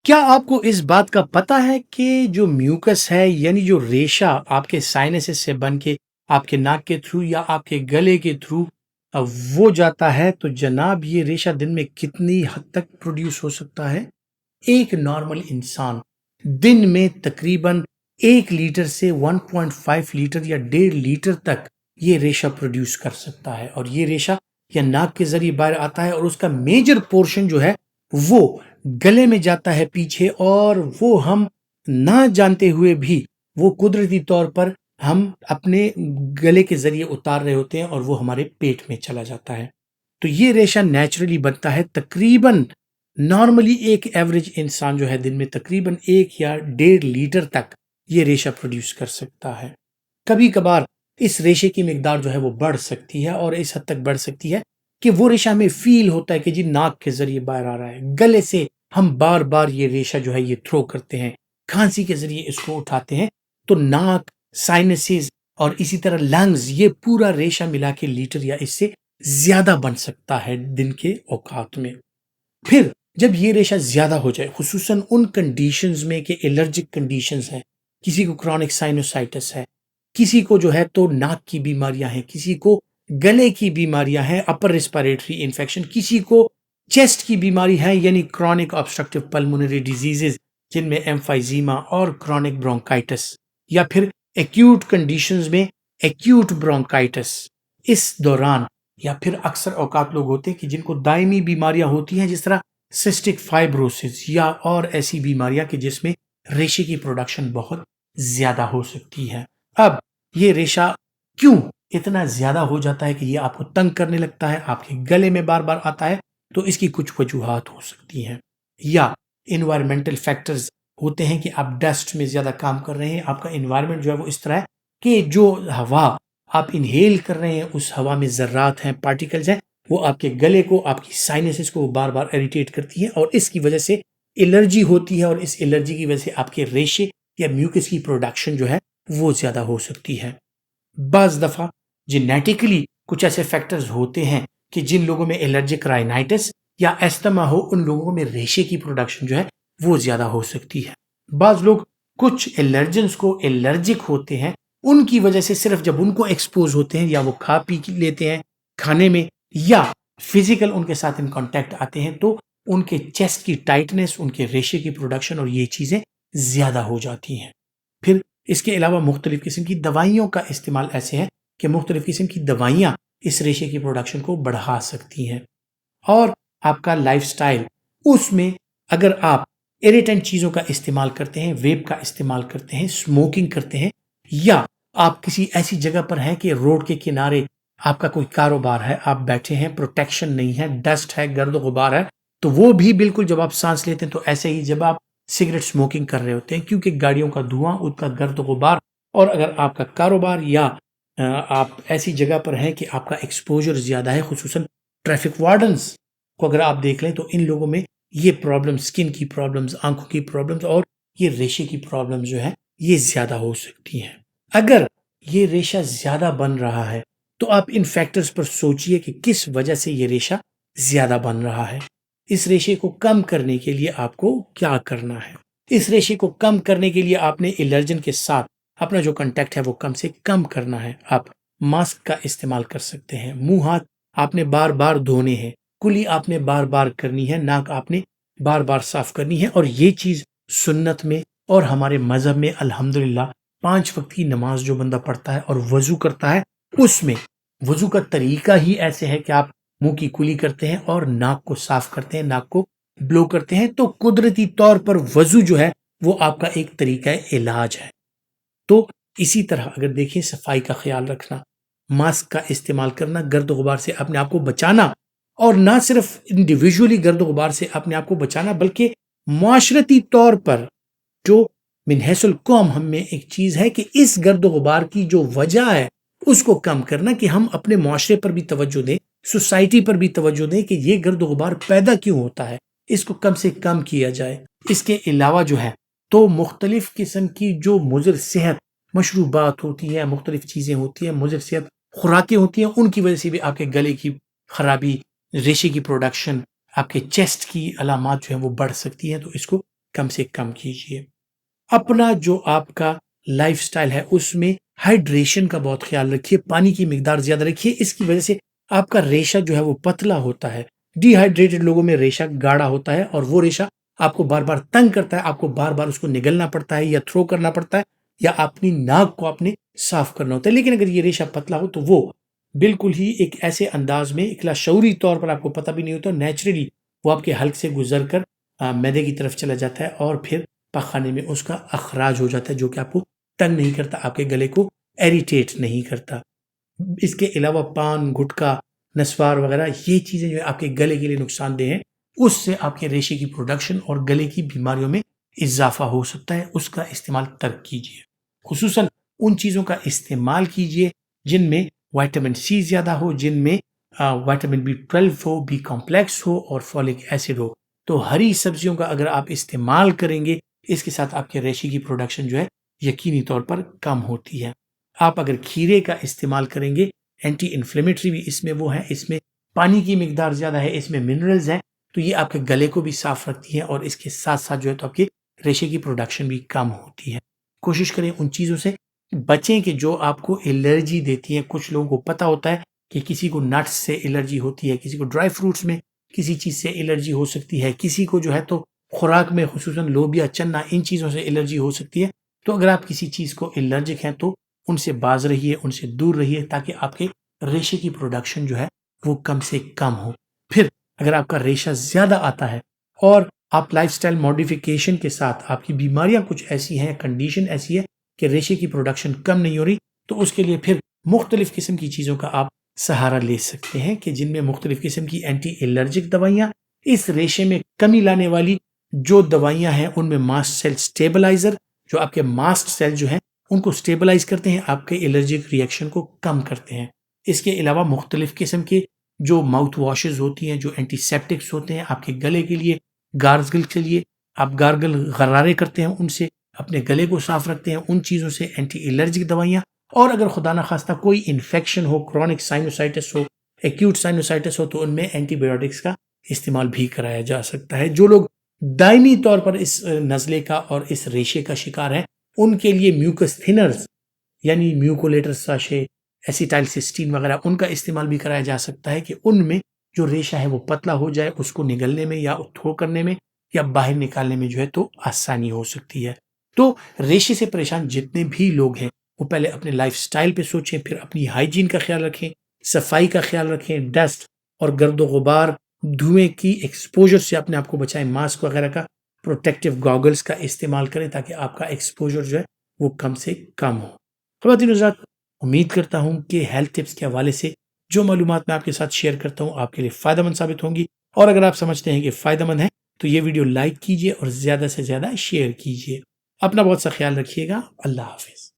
کیا آپ کو اس بات کا پتہ ہے کہ جو میوکس ہے یعنی جو ریشہ آپ کے سائنسز سے بن کے آپ کے ناک کے تھرو یا آپ کے گلے کے تھرو وہ جاتا ہے، تو جناب یہ ریشہ دن میں کتنی حد تک پروڈیوس ہو سکتا ہے؟ ایک نارمل انسان دن میں تقریباً 1 لیٹر سے 1.5 لیٹر یا 1.5 لیٹر تک یہ ریشہ پروڈیوس کر سکتا ہے، اور یہ ریشہ یا ناک کے ذریعے باہر آتا ہے، اور اس کا میجر پورشن جو ہے وہ گلے میں جاتا ہے پیچھے، اور وہ ہم نہ جانتے ہوئے بھی وہ قدرتی طور پر ہم اپنے گلے کے ذریعے اتار رہے ہوتے ہیں اور وہ ہمارے پیٹ میں چلا جاتا ہے۔ تو یہ ریشہ نیچرلی بنتا ہے تقریباً نارملی ایک ایوریج انسان جو ہے دن میں تقریباً 1 یا 1.5 لیٹر تک یہ ریشہ پروڈیوس کر سکتا ہے۔ کبھی کبھار اس ریشے کی مقدار جو ہے وہ بڑھ سکتی ہے، اور اس حد تک بڑھ سکتی ہے کہ وہ ریشہ ہمیں فیل ہوتا ہے کہ جی ناک کے ذریعے باہر آ رہا ہے، گلے سے ہم بار بار یہ ریشہ جو ہے یہ تھرو کرتے ہیں، کھانسی کے ذریعے اس کو اٹھاتے ہیں، تو ناک، سائنسز اور اسی طرح لنگز، یہ پورا ریشہ ملا کے لیٹر یا اس سے زیادہ بن سکتا ہے دن کے اوقات میں۔ پھر جب یہ ریشہ زیادہ ہو جائے، خصوصاً ان کنڈیشنز میں کہ الرجک کنڈیشنز ہیں، کسی کو کرونک سائنوسائٹس ہے، کسی کو جو ہے تو ناک کی بیماریاں ہیں، کسی کو گلے کی بیماریاں ہیں، اپر ریسپیریٹری انفیکشن، کسی کو چیسٹ کی بیماری ہے یعنی کرونک obstructive پلمونری ڈیزیزز جن میں ایمفائزیما اور کرونک برونکائٹس، یا پھر ایکیوٹ کنڈیشنز میں ایکیوٹ برونکائٹس، اس دوران یا پھر اکثر اوقات لوگ ہوتے ہیں کہ جن کو دائمی بیماریاں ہوتی ہیں، جس طرح سسٹک فائبروسس یا اور ایسی بیماریاں کہ جس میں ریشے کی پروڈکشن بہت زیادہ ہو سکتی ہے۔ اب یہ ریشہ کیوں اتنا زیادہ ہو جاتا ہے کہ یہ آپ کو تنگ کرنے لگتا ہے، آپ کے گلے میں بار بار آتا ہے؟ تو اس کی کچھ وجوہات ہو سکتی ہیں، یا انوائرمنٹل فیکٹرز ہوتے ہیں کہ آپ ڈسٹ میں زیادہ کام کر رہے ہیں، آپ کا انوائرمنٹ جو ہے وہ اس طرح ہے کہ جو ہوا آپ انہیل کر رہے ہیں اس ہوا میں ذرات ہیں، پارٹیکلز ہیں، وہ آپ کے گلے کو، آپ کی سائنسز کو بار بار اریٹیٹ کرتی ہیں، اور اس کی وجہ سے الرجی ہوتی ہے، اور اس الرجی کی وجہ سے آپ کے ریشے یا میوکس کی پروڈکشن جو ہے وہ زیادہ ہو سکتی ہے۔ بعض دفعہ جینیٹیکلی کچھ ایسے فیکٹرز ہوتے ہیں کہ جن لوگوں میں الرجک رائنائٹس یا ایستما ہو، ان لوگوں میں ریشے کی پروڈکشن جو ہے وہ زیادہ ہو سکتی ہے۔ بعض لوگ کچھ الرجنز کو الرجک ہوتے ہیں، ان کی وجہ سے صرف جب ان کو ایکسپوز ہوتے ہیں یا وہ کھا پی لیتے ہیں کھانے میں، یا فزیکل ان کے ساتھ ان کانٹیکٹ آتے ہیں، تو ان کے چیسٹ کی ٹائٹنس، ان کے ریشے کی پروڈکشن اور یہ چیزیں زیادہ ہو جاتی ہیں۔ پھر اس کے علاوہ مختلف قسم کی دوائیوں کا استعمال ایسے ہے کہ مختلف قسم کی دوائیاں اس ریشے کی پروڈکشن کو بڑھا سکتی ہیں، اور آپ کا لائف سٹائل، اس میں اگر آپ ایریٹنٹ چیزوں کا استعمال کرتے ہیں، ویپ کا استعمال کرتے ہیں، اسموکنگ کرتے ہیں، یا آپ کسی ایسی جگہ پر ہیں کہ روڈ کے کنارے آپ کا کوئی کاروبار ہے، آپ بیٹھے ہیں، پروٹیکشن نہیں ہے، ڈسٹ ہے، گرد و غبار ہے، تو وہ بھی بالکل جب آپ سانس لیتے ہیں تو ایسے ہی جب آپ سگریٹ اسموکنگ کر رہے ہوتے ہیں، کیونکہ گاڑیوں کا دھواں، ان کا گرد و غبار، اور اگر آپ کا کاروبار یا آپ ایسی جگہ پر ہیں کہ آپ کا ایکسپوجر زیادہ ہے، خصوصاً ٹریفک وارڈنز کو اگر آپ دیکھ لیں تو ان لوگوں میں یہ پرابلم، سکن کی پرابلمز، آنکھوں کی پرابلمز اور یہ ریشے کی پرابلمز جو ہے یہ زیادہ ہو سکتی ہیں۔ اگر یہ ریشہ زیادہ بن رہا ہے تو آپ ان فیکٹرز پر سوچئے کہ کس وجہ سے یہ ریشہ زیادہ بن رہا ہے۔ اس ریشے کو کم کرنے کے لیے آپ کو کیا کرنا ہے؟ اس ریشے کو کم کرنے کے لیے آپ نے الرجن کے ساتھ اپنا جو کنٹیکٹ ہے وہ کم سے کم کرنا ہے۔ آپ ماسک کا استعمال کر سکتے ہیں، منہ ہاتھ آپ نے بار بار دھونے ہیں، کلی آپ نے بار بار کرنی ہے، ناک آپ نے بار بار صاف کرنی ہے، اور یہ چیز سنت میں اور ہمارے مذہب میں الحمدللہ 5 وقت کی نماز جو بندہ پڑھتا ہے اور وضو کرتا ہے، اس میں وضو کا طریقہ ہی ایسے ہے کہ آپ منہ کی کلی کرتے ہیں اور ناک کو صاف کرتے ہیں، ناک کو بلو کرتے ہیں، تو قدرتی طور پر وضو جو ہے وہ آپ کا ایک طریقہ علاج ہے۔ تو اسی طرح اگر دیکھیں، صفائی کا خیال رکھنا، ماسک کا استعمال کرنا، گرد و غبار سے اپنے آپ کو بچانا، اور نہ صرف انڈیویجولی گرد و غبار سے اپنے آپ کو بچانا بلکہ معاشرتی طور پر جو من حیث القوم ہم میں ایک چیز ہے کہ اس گرد و غبار کی جو وجہ ہے اس کو کم کرنا، کہ ہم اپنے معاشرے پر بھی توجہ دیں، سوسائٹی پر بھی توجہ دیں کہ یہ گرد و غبار پیدا کیوں ہوتا ہے، اس کو کم سے کم کیا جائے۔ اس کے علاوہ جو ہے تو مختلف قسم کی جو مضر صحت مشروبات ہوتی ہیں، مختلف چیزیں ہوتی ہیں، مضر صحت خوراکیں ہوتی ہیں، ان کی وجہ سے بھی آپ کے گلے کی خرابی، ریشے کی پروڈکشن، آپ کے چیسٹ کی علامات جو ہیں وہ بڑھ سکتی ہیں، تو اس کو کم سے کم کیجیے۔ اپنا جو آپ کا لائف سٹائل ہے اس میں ہائیڈریشن کا بہت خیال رکھیے، پانی کی مقدار زیادہ رکھیے، اس کی وجہ سے آپ کا ریشہ جو ہے وہ پتلا ہوتا ہے۔ ڈی ہائیڈریٹڈ لوگوں میں ریشہ گاڑھا ہوتا ہے اور وہ ریشہ آپ کو بار بار تنگ کرتا ہے، آپ کو بار بار اس کو نگلنا پڑتا ہے یا تھرو کرنا پڑتا ہے یا اپنی ناک کو آپ نے صاف کرنا ہوتا ہے۔ لیکن اگر یہ ریشہ پتلا ہو تو وہ بالکل ہی ایک ایسے انداز میں ایک لاشعوری طور پر آپ کو پتہ بھی نہیں ہوتا، نیچرلی وہ آپ کے حلق سے گزر کر معدے کی طرف چلا جاتا ہے اور پھر پخانے میں اس کا اخراج ہو جاتا ہے، جو کہ آپ کو تنگ نہیں کرتا، آپ کے گلے کو ایریٹیٹ نہیں کرتا۔ اس کے علاوہ پان، گٹکا، نسوار وغیرہ یہ چیزیں جو آپ کے گلے کے لیے نقصان دہ ہیں، اس سے آپ کے ریشے کی پروڈکشن اور گلے کی بیماریوں میں اضافہ ہو سکتا ہے۔ اس کا استعمال ترک کیجیے، خصوصاً ان چیزوں کا استعمال کیجیے جن میں وائٹامن سی زیادہ ہو، جن میں وائٹامن B12 ہو، بی کمپلیکس ہو اور فولک ایسڈ ہو۔ تو ہری سبزیوں کا اگر آپ استعمال کریں گے، اس کے ساتھ آپ کے ریشے کی پروڈکشن جو ہے یقینی طور پر کم ہوتی ہے۔ آپ اگر کھیرے کا استعمال کریں گے، اینٹی انفلیمیٹری بھی اس میں وہ ہے، اس میں پانی کی مقدار زیادہ ہے، اس میں منرلز ہیں، تو یہ آپ کے گلے کو بھی صاف رکھتی ہے اور اس کے ساتھ ساتھ جو ہے تو آپ کے ریشے کی پروڈکشن بھی کم ہوتی ہے۔ کوشش کریں ان چیزوں سے بچیں کہ جو آپ کو الرجی دیتی ہیں۔ کچھ لوگوں کو پتہ ہوتا ہے کہ کسی کو نٹس سے الرجی ہوتی ہے، کسی کو ڈرائی فروٹس میں کسی چیز سے الرجی ہو سکتی ہے، کسی کو جو ہے تو خوراک میں خصوصاً لوبیا، چنا، ان چیزوں سے الرجی ہو سکتی ہے۔ تو اگر آپ کسی چیز کو الرجک ہیں تو ان سے باز رہیے، ان سے دور رہیے، تاکہ آپ کے ریشے کی پروڈکشن جو ہے وہ کم سے کم ہو۔ پھر اگر آپ کا ریشہ زیادہ آتا ہے اور آپ لائف سٹائل ماڈیفیکیشن کے ساتھ آپ کی بیماریاں کچھ ایسی ہیں، کنڈیشن ایسی ہے کہ ریشے کی پروڈکشن کم نہیں ہو رہی، تو اس کے لیے پھر مختلف قسم کی چیزوں کا آپ سہارا لے سکتے ہیں کہ جن میں مختلف قسم کی اینٹی الرجک دوائیاں، اس ریشے میں کمی لانے والی جو دوائیاں ہیں ان میں ماسٹ سیل سٹیبلائزر، جو آپ کے ماسٹ سیل جو ہیں ان کو سٹیبلائز کرتے ہیں، آپ کے الرجک ریئیکشن کو کم کرتے ہیں۔ اس کے علاوہ مختلف قسم کے جو ماؤتھ واشز ہوتی ہیں، جو اینٹی سیپٹکس ہوتے ہیں آپ کے گلے کے لیے، گارگل کے لیے، آپ گارگل غرارے کرتے ہیں، ان سے اپنے گلے کو صاف رکھتے ہیں، ان چیزوں سے اینٹی الرجک دوائیاں۔ اور اگر خدا نخواستہ کوئی انفیکشن ہو، کرونک سائنوسائٹس ہو، ایکیوٹ سائنوسائٹس ہو، تو ان میں اینٹی بایوٹکس کا استعمال بھی کرایا جا سکتا ہے۔ جو لوگ دائمی طور پر اس نزلے کا اور اس ریشے کا شکار ہیں، ان کے لیے میوکس تھنرز یعنی میوکولیٹر ساشے، ایسیٹائل سسٹین وغیرہ، ان کا استعمال بھی کرایا جا سکتا ہے کہ ان میں جو ریشہ ہے وہ پتلا ہو جائے، اس کو نگلنے میں یا تھرو کرنے میں یا باہر نکالنے میں جو ہے تو آسانی ہو سکتی ہے۔ تو ریشے سے پریشان جتنے بھی لوگ ہیں وہ پہلے اپنے لائف سٹائل پہ سوچیں، پھر اپنی ہائیجین کا خیال رکھیں، صفائی کا خیال رکھیں، ڈسٹ اور گرد و غبار، دھوئیں کی ایکسپوجر سے اپنے آپ کو بچائیں، ماسک وغیرہ کا، پروٹیکٹیو گاگلز کا استعمال کریں تاکہ آپ کا ایکسپوجر جو ہے وہ کم سے کم ہو۔ خواتین حضرات، امید کرتا ہوں کہ ہیلتھ ٹپس کے حوالے سے جو معلومات میں آپ کے ساتھ شیئر کرتا ہوں آپ کے لیے فائدہ مند ثابت ہوں گی، اور اگر آپ سمجھتے ہیں کہ فائدہ مند ہے تو یہ ویڈیو لائک کیجیے اور زیادہ سے زیادہ شیئر کیجیے۔ اپنا بہت سا خیال رکھیے گا۔ اللہ حافظ۔